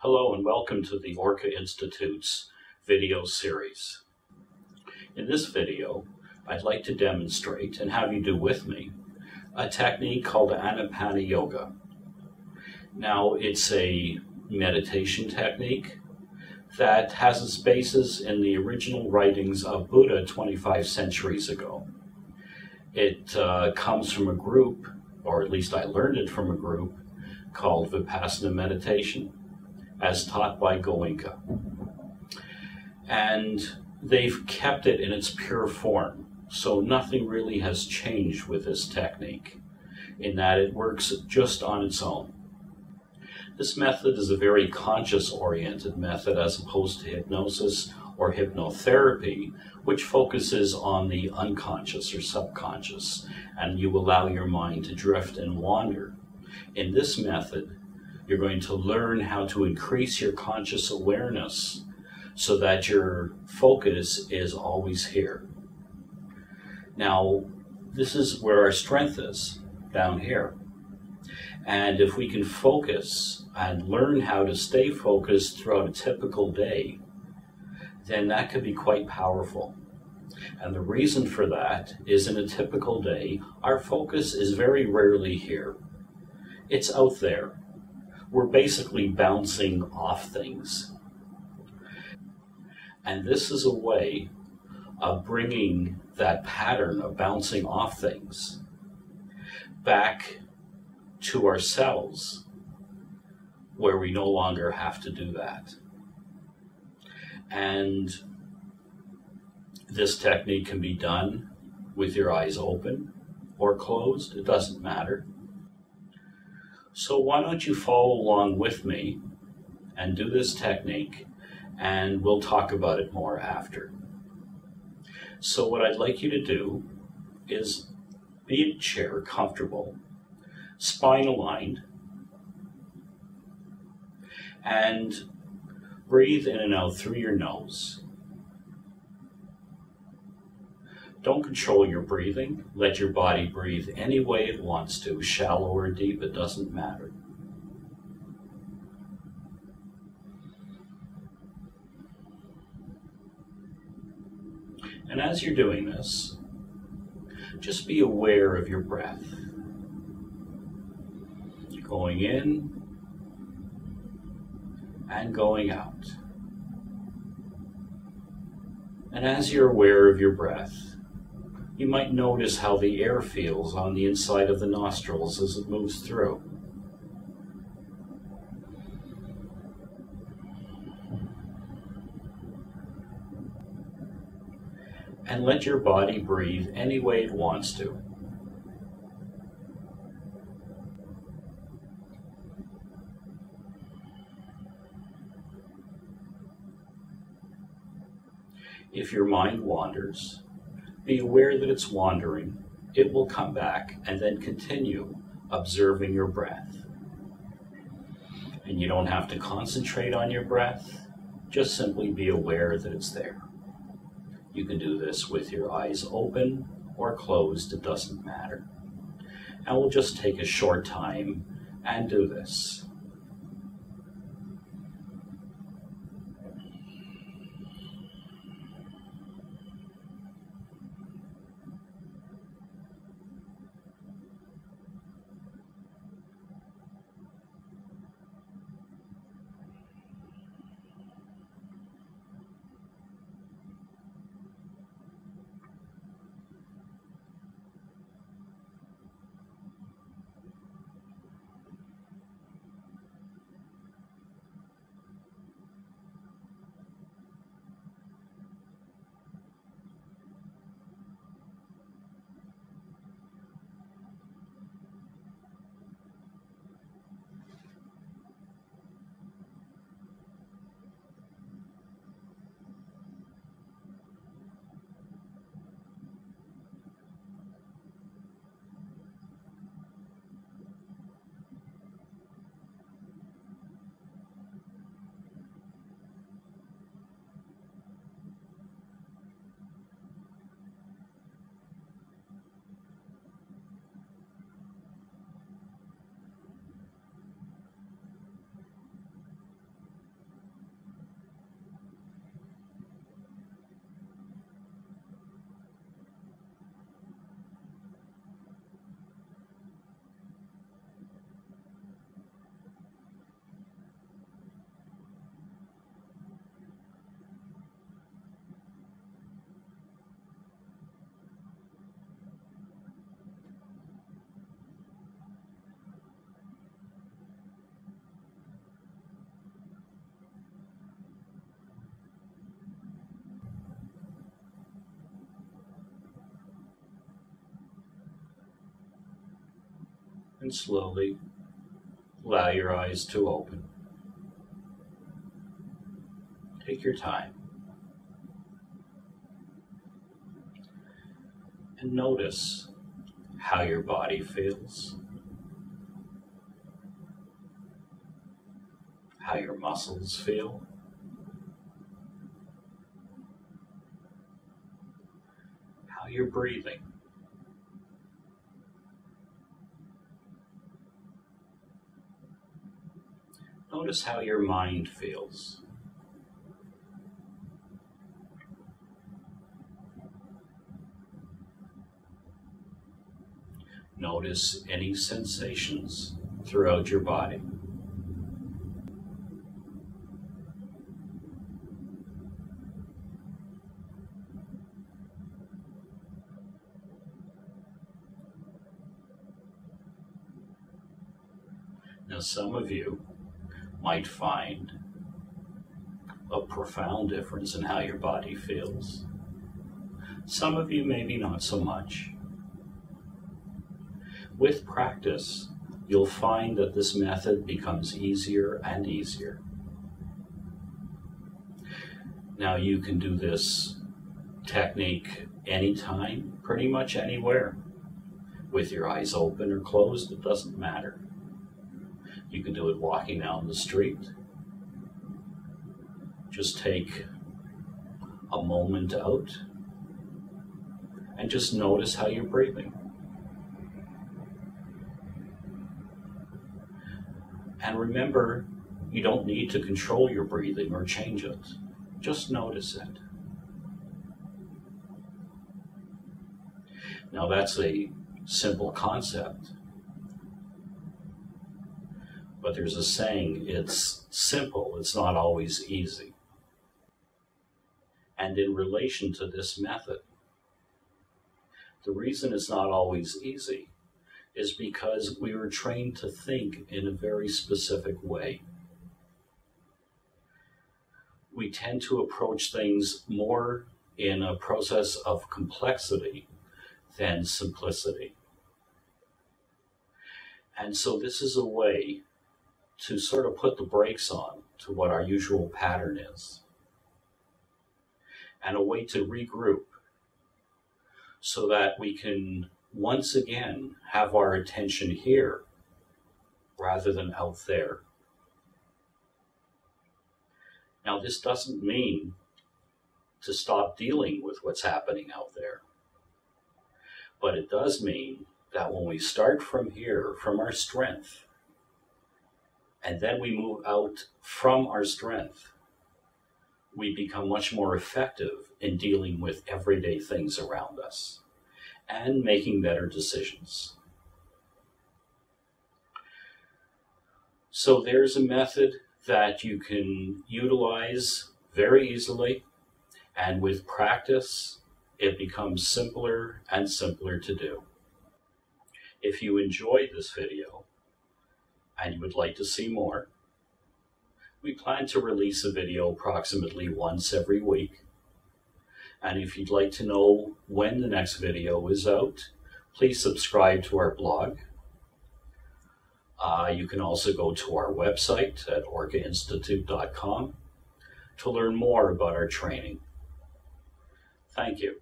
Hello and welcome to the Orca Institute's video series. In this video, I'd like to demonstrate, and have you do with me, a technique called Anna Pana yoga. Now, it's a meditation technique that has its basis in the original writings of Buddha 25 centuries ago. It comes from a group, or at least I learned it from a group, called Vipassana meditation, as taught by Goenke. And they've kept it in its pure form, so nothing really has changed with this technique, in that it works just on its own. This method is a very conscious-oriented method as opposed to hypnosis or hypnotherapy, which focuses on the unconscious or subconscious, and you allow your mind to drift and wander. In this method, you're going to learn how to increase your conscious awareness so that your focus is always here. Now, this is where our strength is, down here. And if we can focus and learn how to stay focused throughout a typical day, then that could be quite powerful. And the reason for that is in a typical day, our focus is very rarely here. It's out there. We're basically bouncing off things. And this is a way of bringing that pattern of bouncing off things back to ourselves, where we no longer have to do that. And this technique can be done with your eyes open or closed, it doesn't matter. So why don't you follow along with me and do this technique, and we'll talk about it more after. So what I'd like you to do is be in a chair, comfortable, spine aligned, and breathe in and out through your nose. Don't control your breathing. Let your body breathe any way it wants to, shallow or deep, it doesn't matter. And as you're doing this, just be aware of your breath. Going in and going out. And as you're aware of your breath, you might notice how the air feels on the inside of the nostrils as it moves through. And let your body breathe any way it wants to. If your mind wanders, be aware that it's wandering. It will come back and then continue observing your breath. And you don't have to concentrate on your breath, just simply be aware that it's there. You can do this with your eyes open or closed, it doesn't matter. And we'll just take a short time and do this. and slowly allow your eyes to open. Take your time and notice how your body feels, how your muscles feel, how you're breathing. Notice how your mind feels. Notice any sensations throughout your body. Now, some of you might find a profound difference in how your body feels. Some of you maybe not so much. With practice, you'll find that this method becomes easier and easier. Now, you can do this technique anytime, pretty much anywhere. With your eyes open or closed, it doesn't matter. You can do it walking down the street. Just take a moment out and just notice how you're breathing. And remember, you don't need to control your breathing or change it. Just notice it. Now, that's a simple concept. But there's a saying, it's simple, it's not always easy. And in relation to this method, the reason it's not always easy is because we were trained to think in a very specific way. We tend to approach things more in a process of complexity than simplicity. And so this is a way to sort of put the brakes on to what our usual pattern is, and a way to regroup so that we can once again have our attention here rather than out there. Now, this doesn't mean to stop dealing with what's happening out there, but it does mean that when we start from here, from our strength, and then we move out from our strength, we become much more effective in dealing with everyday things around us and making better decisions. So there's a method that you can utilize very easily, and with practice, it becomes simpler and simpler to do. If you enjoyed this video and you would like to see more, we plan to release a video approximately once every week. And if you'd like to know when the next video is out, please subscribe to our blog. You can also go to our website at orcainstitute.com to learn more about our training. Thank you.